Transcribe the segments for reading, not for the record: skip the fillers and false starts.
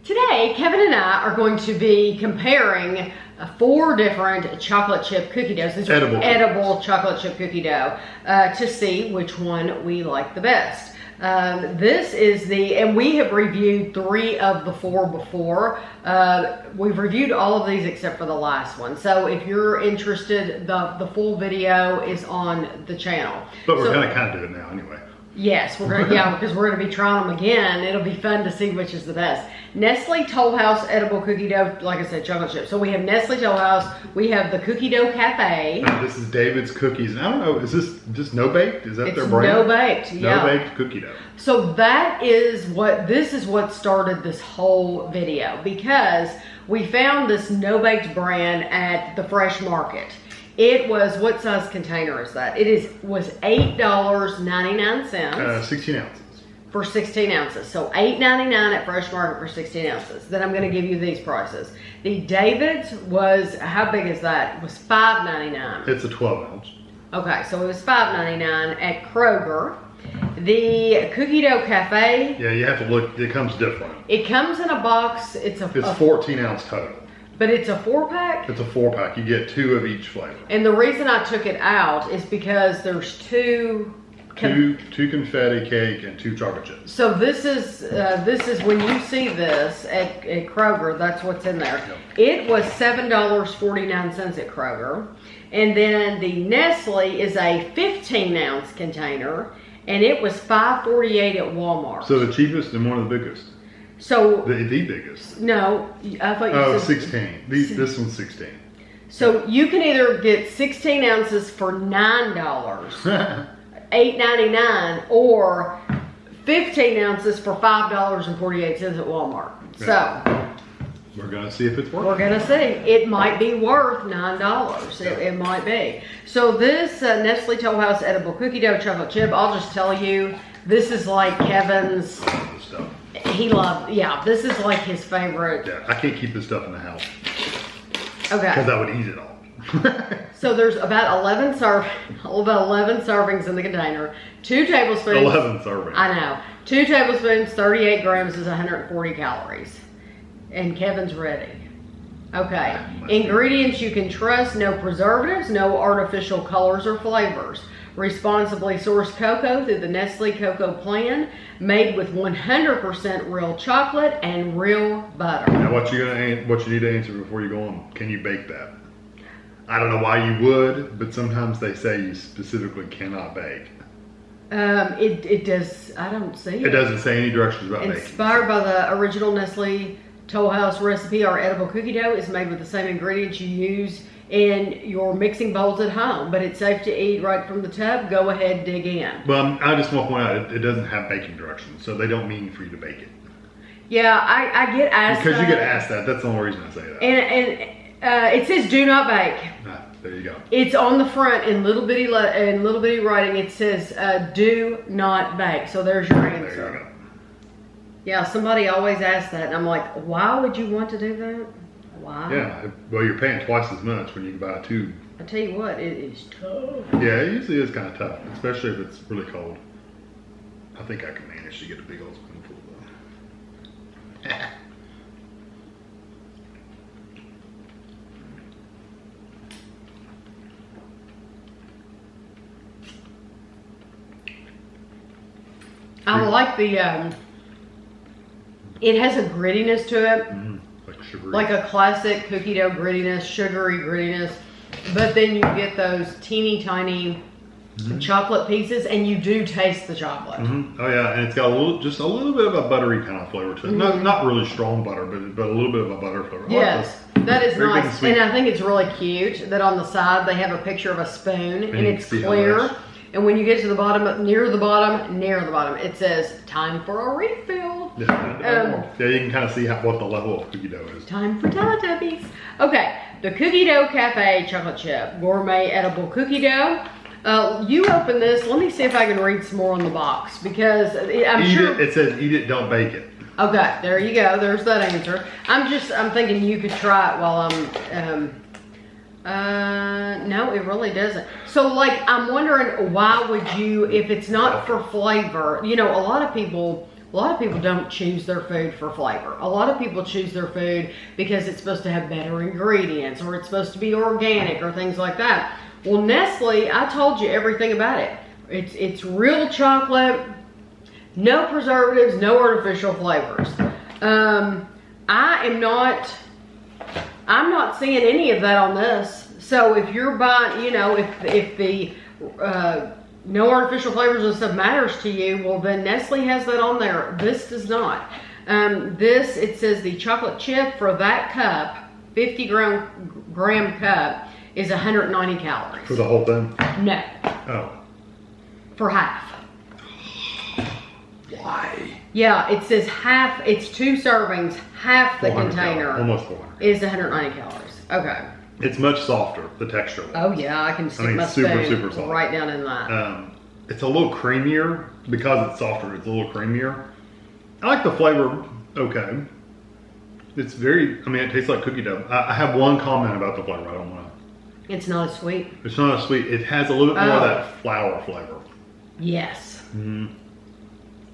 Today, Kevin and I are going to be comparing 4 different chocolate chip cookie doughs. These are edible chocolate chip cookie dough to see which one we like the best. This is and we have reviewed 3 of the 4 before. We've reviewed all of these except for the last one. So if you're interested, the full video is on the channel. But we're gonna kind of do it now anyway. Yes, we're gonna, because we're gonna be trying them again. It'll be fun to see which is the best. Nestle Toll House edible cookie dough, like I said, chocolate chip. So we have Nestle Toll House, we have the Cookie Dough Cafe. Now, this is David's Cookies. I don't know, is this just NoBaked? Is that their brand? NoBaked, yeah. NoBaked cookie dough. So this is what started this whole video, because we found this NoBaked brand at the Fresh Market. It was, what size container is that? Was $8.99. 16 ounces. For 16 ounces. So $8.99 at Fresh Market for 16 ounces. Then I'm going to give you these prices. The David's was, how big is that? It was $5.99. It's a 12 ounce. Okay, so it was $5.99 at Kroger. The Cookie Dough Cafe. Yeah, you have to look, it comes different. It comes in a box. It's 14 ounce total. But it's a 4-pack? It's a 4-pack. You get 2 of each flavor. And the reason I took it out is because there's two confetti cake and 2 chocolate chips. So this is when you see this at Kroger, that's what's in there. Yep. It was $7.49 at Kroger. And then the Nestle is a 15-ounce container, and it was $5.48 at Walmart. So the cheapest and one of the biggest. So the biggest. No, I thought you said 16. This one's 16. So you can either get 16 ounces for $9, $8.99, or 15 ounces for $5.48 at Walmart. So we're gonna see if it's worth it. We're gonna see. It might be worth $9. It might be. So this Nestle Toll House edible cookie dough chocolate chip, I'll just tell you, this is like Kevin's stuff. This is like his favorite. Yeah, I can't keep this stuff in the house. Okay. Because I would eat it all. So there's about 11 servings in the container. 2 tablespoons. 11 servings. I know. 2 tablespoons, 38 grams is 140 calories. And Kevin's ready. Okay. Ingredients you can trust: no preservatives, no artificial colors or flavors. Responsibly sourced cocoa through the Nestle Cocoa Plan, made with 100% real chocolate and real butter. Now what you need to answer before you go on, can you bake that? I don't know why you would, but sometimes they say you specifically cannot bake. It does, I don't see it. It doesn't say any directions about baking. Inspired by the original Nestle Toll House recipe, our edible cookie dough is made with the same ingredients you use in your mixing bowls at home, but it's safe to eat right from the tub. Go ahead, dig in. Well, I just want to point out, it doesn't have baking directions, so they don't mean for you to bake it. Yeah, I get asked because you get asked that. That's the only reason I say that. And it says do not bake. Ah, there you go. It's on the front in little bitty writing. It says do not bake. So there's your answer. There you go. Yeah, somebody always asks that, and I'm like, why would you want to do that? Why? Yeah, well, you're paying twice as much when you can buy 2. I tell you what, it is tough. Yeah, it usually is kind of tough, especially if it's really cold. I think I can manage to get a big old spoonful of that. I like the, it has a grittiness to it. Like sugary. Like a classic cookie dough grittiness, sugary grittiness. But then you get those teeny tiny chocolate pieces, and you do taste the chocolate. Oh yeah, and it's got just a little bit of a buttery kind of flavor to it. Not really strong butter, but a little bit of a butter flavor. Yes, that is nice. And I think it's really cute that on the side they have a picture of a spoon, and it's clear. And when you get to the bottom, near the bottom, it says, time for a refill. Yeah, you can kind of see what the level of cookie dough is. Time for Teletubbies. Okay, the Cookie Dough Cafe Chocolate Chip Gourmet Edible Cookie Dough. You open this. Let me see if I can read some more on the box, because I'm sure it says eat it, don't bake it. Okay, there you go. There's that answer. I'm thinking you could try it while I'm no, it really doesn't. So like, I'm wondering, why would you, if it's not for flavor, you know, a lot of people A lot of people don't choose their food for flavor. A lot of people choose their food because it's supposed to have better ingredients or it's supposed to be organic or things like that. Well, Nestle, I told you everything about it. It's real chocolate, no preservatives, no artificial flavors. I'm not seeing any of that on this. So if you're buying, you know, if the no artificial flavors and stuff matters to you, well then Nestle has that on there. This does not. It says the chocolate chip for that cup, 50 gram cup, is 190 calories. For the whole thing? No. Oh. For half. Why? Yeah, it says half, it's 2 servings, half the container almost 400. is 190 calories. Okay. It's much softer, the texture. Oh yeah, I can stick my spoon soft. right down in that. It's a little creamier because it's softer. It's a little creamier. I like the flavor. Okay. It's very. I mean, it tastes like cookie dough. I have one comment about the flavor. I don't want to. It's not as sweet. It's not as sweet. It has a little bit more of that flour flavor. Yes. Mm-hmm.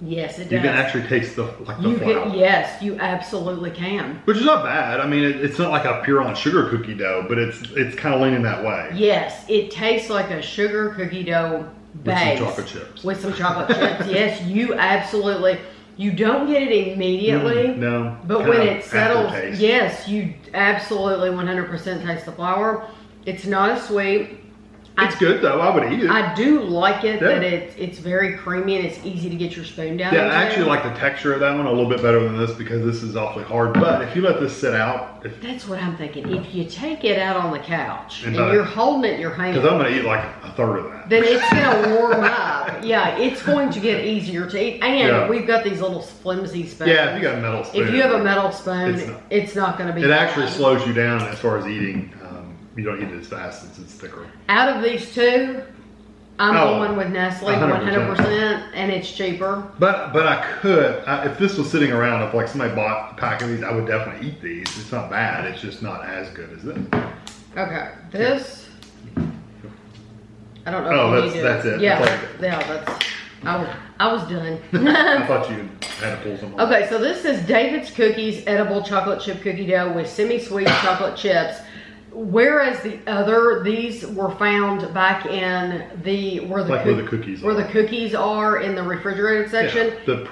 Yes, it does. You can actually taste the flour. Yes, you absolutely can. Which is not bad. I mean, it's not like a pure on sugar cookie dough, but it's kind of leaning that way. Yes, it tastes like a sugar cookie dough base. With some chocolate chips. With some chocolate chips. Yes, you absolutely. You don't get it immediately. No. But when it settles, aftertaste. yes, you absolutely 100% taste the flour. It's not as sweet. It's good though. I would eat it. I do like it that it's very creamy and it's easy to get your spoon down. Yeah, I actually like the texture of that one a little bit better than this because this is awfully hard. But if you let this sit out, that's what I'm thinking. If you take it out on the couch and you're holding it in your hand, because I'm going to eat like a third of that, then it's going to warm up. Yeah, it's going to get easier to eat. And we've got these little flimsy spoons. Yeah, if you got a metal spoon. If you have a metal spoon, it's not going to be. It actually slows you down as far as eating. You don't eat it as fast since it's thicker. Out of these two, I'm going with Nestle 100%, and it's cheaper. But I could, if this was sitting around, if like somebody bought a pack of these, I would definitely eat these. It's not bad. It's just not as good as this. Okay, this. I don't know. Oh, that's it. Yeah, that's. I was done. I thought you had to pull some. Okay, so this is David's Cookies edible chocolate chip cookie dough with semi-sweet chocolate chips. Whereas these were found back in where the cookies are in the refrigerated section. Yeah,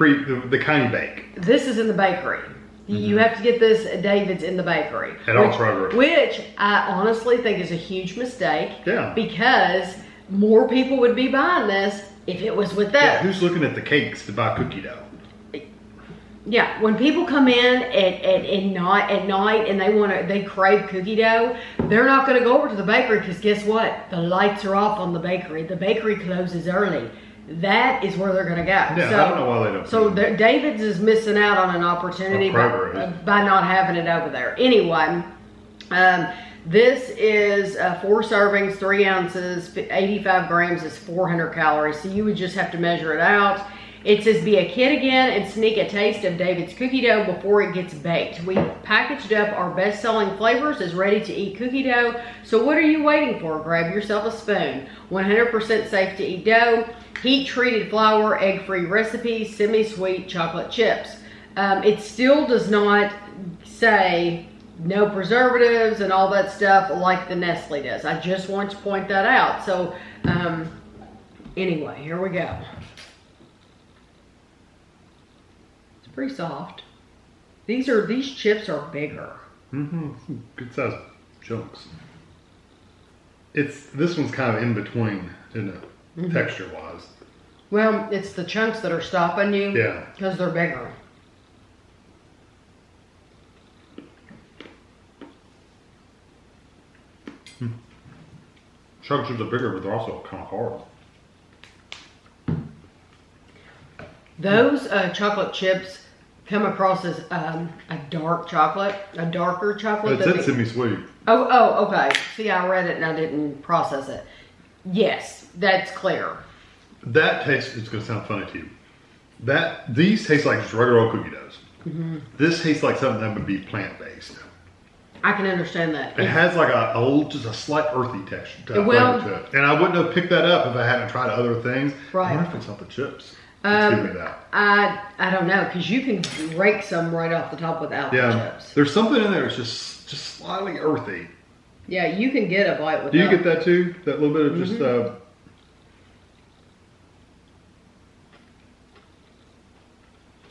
the kind you bake. This is in the bakery. Mm-hmm. You have to get this at David's in the bakery. Which I honestly think is a huge mistake. Yeah. Because more people would be buying this if it was with that. Yeah, who's looking at the cakes to buy cookie dough? Yeah, when people come in at night and they crave cookie dough, they're not going to go over to the bakery because guess what? The lights are off on the bakery. The bakery closes early. That is where they're going to go. Yeah, so, I don't know why they don't. So David's is missing out on an opportunity by not having it over there. Anyway, this is 4 servings, 3 ounces, 85 grams is 400 calories. So you would just have to measure it out. It says, be a kid again and sneak a taste of David's cookie dough before it gets baked. We packaged up our best-selling flavors as ready-to-eat cookie dough. So what are you waiting for? Grab yourself a spoon. 100% safe to eat dough, heat-treated flour, egg-free recipes, semi-sweet chocolate chips. It still does not say no preservatives and all that stuff like the Nestle does. I just want to point that out. So anyway, here we go. Pretty soft. These chips are bigger. Mm-hmm. Good size chunks. This one's kind of in between, isn't it? Mm-hmm. Texture wise. Well, it's the chunks that are stopping you. Yeah. Because they're bigger. Chocolate chips are bigger, but they're also kind of hard. Those chocolate chips come across as a darker chocolate. It said semi-sweet. Oh, okay. See, I read it and I didn't process it. Yes, that's clear. That tastes, it's going to sound funny to you. These taste like just regular old cookie doughs. Mm-hmm. This tastes like something that would be plant-based. I can understand that. It has like just a slight earthy texture to it. And I wouldn't have picked that up if I hadn't tried other things. Right. I wonder if it's not the chips. Let's give me that. I don't know, because you can rake some right off the top without the chips. There's something in there that's just slightly earthy. Yeah, you can get a bite with Do you get that too? That little bit of just...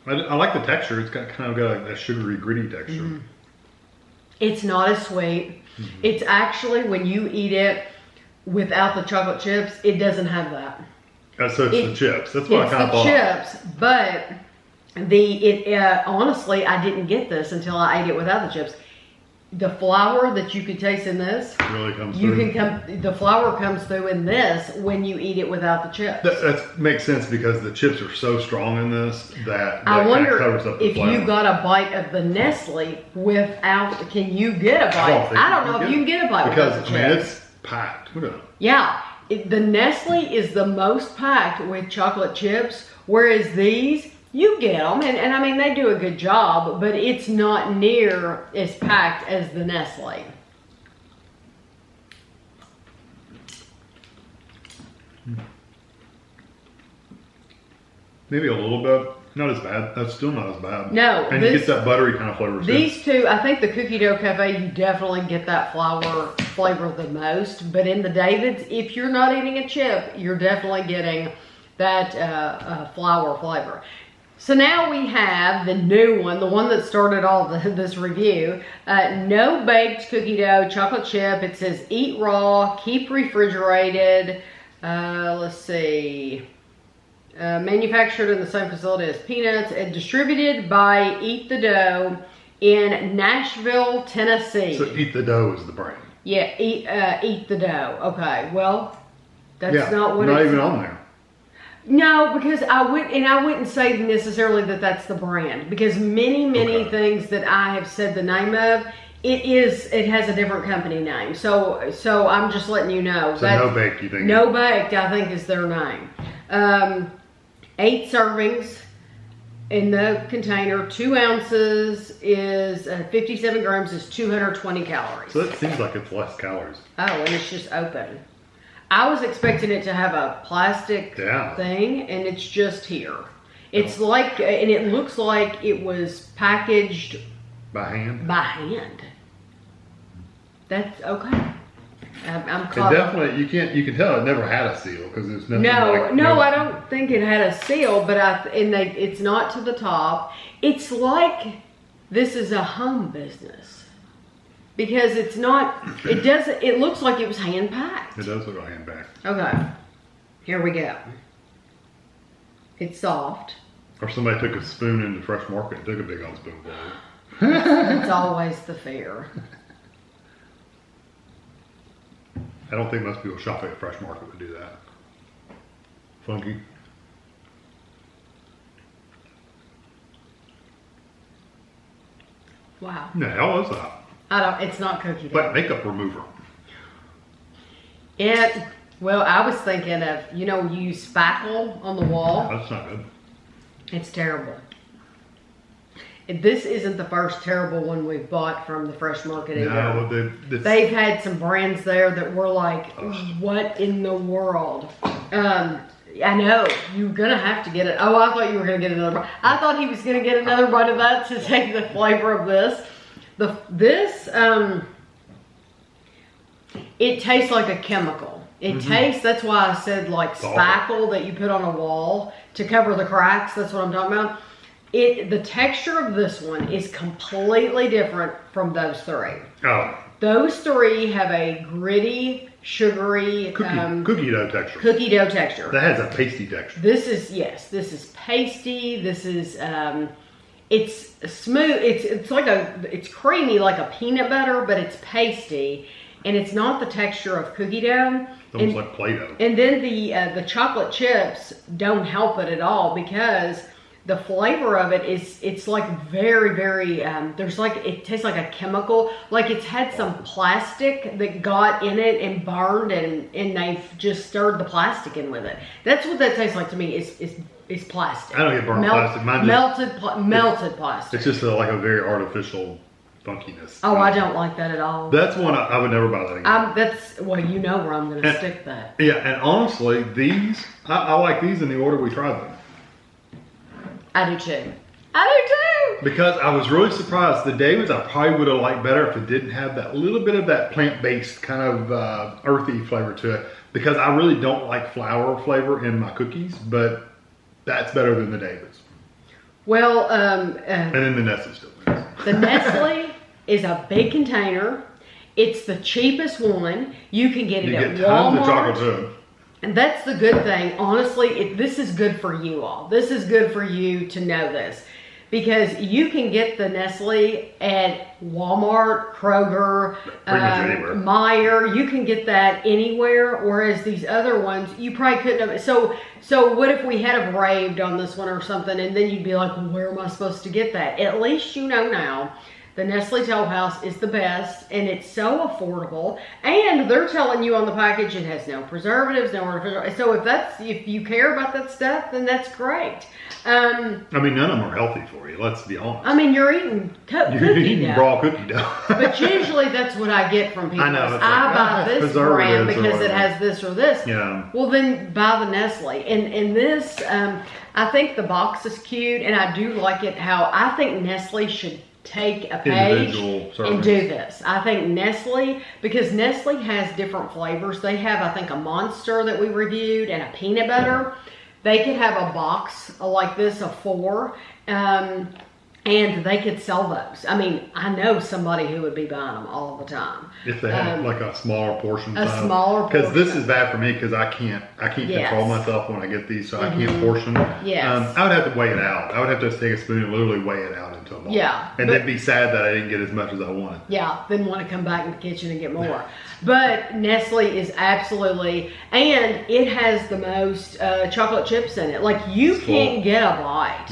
I like the texture. It's got kind of got a sugary, gritty texture. It's not as sweet. It's actually, when you eat it without the chocolate chips, it doesn't have that. So it's the chips. That's what I kind of thought. It's the chips, but honestly, I didn't get this until I ate it without the chips. The flour that you could taste in this really comes through. The flour comes through in this when you eat it without the chips. That makes sense because the chips are so strong in this that I wonder covers up the if flour. you got a bite of the Nestle without. Can you get a bite? I don't know if you can get a bite without the chips. Because it's packed. Yeah, the Nestle is the most packed with chocolate chips, whereas these. You get them, and I mean, they do a good job, but it's not near as packed as the Nestle. Maybe a little bit. Not as bad. That's still not as bad. No. And you get that buttery kind of flavor. These two, I think the Cookie Dough Cafe, you definitely get that flour flavor the most. But in the David's, if you're not eating a chip, you're definitely getting that flour flavor. So now we have the new one, the one that started all this review. NoBaked cookie dough, chocolate chip. It says eat raw, keep refrigerated. Let's see. Manufactured in the same facility as peanuts and distributed by Eat the Dough in Nashville, Tennessee. So Eat the Dough is the brand. Yeah, Eat the Dough. Okay, well, that's not what not even on there. No, because I wouldn't say necessarily that that's the brand, because many things that I have said the name of, it has a different company name. So I'm just letting you know. So NoBaked, you think? NoBaked, I think, is their name. 8 servings in the container. 2 ounces is 57 grams is 220 calories. So it seems like it's less calories. Oh, and it's just open. I was expecting it to have a plastic thing, and it's just here. It's like, and it looks like it was packaged by hand. That's okay. I'm it definitely you can tell it never had a seal because there's nothing. No, I don't think it had a seal, but it's not to the top. It's like this is a home business. Because it's not, it looks like it was hand packed. It does look like hand packed. Okay. Here we go. It's soft. Or somebody took a spoon into Fresh Market and took a big old spoonful. It's always the fear. I don't think most people shopping at Fresh Market would do that. Funky. Wow. The hell is that? It's not cookie dough. But makeup remover. Well, I was thinking of, you use spackle on the wall. That's not good. It's terrible. This isn't the first terrible one we've bought from the Fresh Market either. No, they've had some brands there that were like, what in the world? I know, you're going to have to get it. Oh, I thought you were going to get another bite. I thought he was going to get another bite of that to take the flavor of this. It tastes like a chemical. It tastes, that's why I said like spackle that you put on a wall to cover the cracks. That's what I'm talking about. The texture of this one is completely different from those 3. Oh. Those 3 have a gritty, sugary cookie dough texture. Cookie dough texture. That has a pasty texture. This is pasty. This is it's smooth. It's creamy like a peanut butter, but it's pasty, and it's not the texture of cookie dough. It's almost like Play-Doh. And then the chocolate chips don't help it at all because the flavor of it it's like very, very, it tastes like a chemical, like it's had some plastic that got in it and burned and they've just stirred the plastic in with it. That's what that tastes like to me, is plastic. I don't get burned plastic. Mine melted plastic. It's just like a very artificial funkiness. Oh, I don't like that at all. That's one I would never buy that again. Well, you know where I'm going to stick that. Yeah, and honestly, these, I like these in the order we tried them. I do too. I do too. Because I was really surprised. The David's I probably would have liked better if it didn't have that little bit of that plant-based kind of earthy flavor to it. Because I really don't like flour flavor in my cookies, but that's better than the David's. Well, and then the Nestle still wins. The Nestle is a big container. It's the cheapest one. You can get it at Walmart. You get tons of chocolate too. And that's the good thing. Honestly, this is good for you all. This is good for you to know this. Because you can get the Nestle at Walmart, Kroger, Meijer. You can get that anywhere. Whereas these other ones, you probably couldn't have. So what if we had have raved on this one or something, and then you'd be like, well, where am I supposed to get that? At least you know now. The Nestle Toll House is the best, and it's so affordable. And they're telling you on the package it has no preservatives, no artificial. So if you care about that stuff, then that's great. I mean, none of them are healthy for you. Let's be honest. I mean, you're eating cookie dough. Raw cookie dough. But usually that's what I get from people. I know. I buy this brand because it has this or this. Yeah. Well, then buy the Nestle. And this, I think the box is cute, and I do like it how I think Nestle should take a page and do this. I think Nestle, because Nestle has different flavors. They have, I think, a Monster that we reviewed and a peanut butter. They could have a box like this of 4, and they could sell those. I mean, I know somebody who would be buying them all the time. If they had like a smaller portion. A smaller portion. Because this is bad for me because I can't control myself when I get these, so I can't portion. Yes. I would have to weigh it out. I would have to take a spoon and literally weigh it out into a bowl. Yeah. And then be sad that I didn't get as much as I wanted. Yeah, then want to come back in the kitchen and get more. But Nestle is absolutely, and it has the most chocolate chips in it. Like you can't get a bite.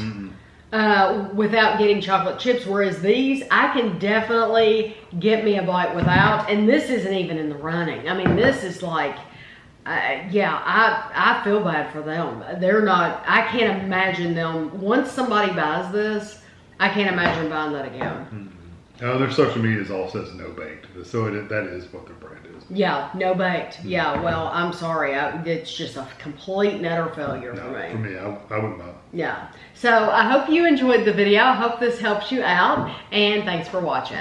Without getting chocolate chips, whereas these I can definitely get me a bite without, and this isn't even in the running. I mean, this is like I feel bad for them. They're not, I can't imagine them, once somebody buys this, I can't imagine buying that again. Their social media all says NoBaked, so that is what their brand is. Yeah, NoBaked. Yeah, well, I'm sorry. It's just a complete and utter failure for me. For me, I wouldn't buy it. Yeah. So I hope you enjoyed the video. I hope this helps you out, and thanks for watching.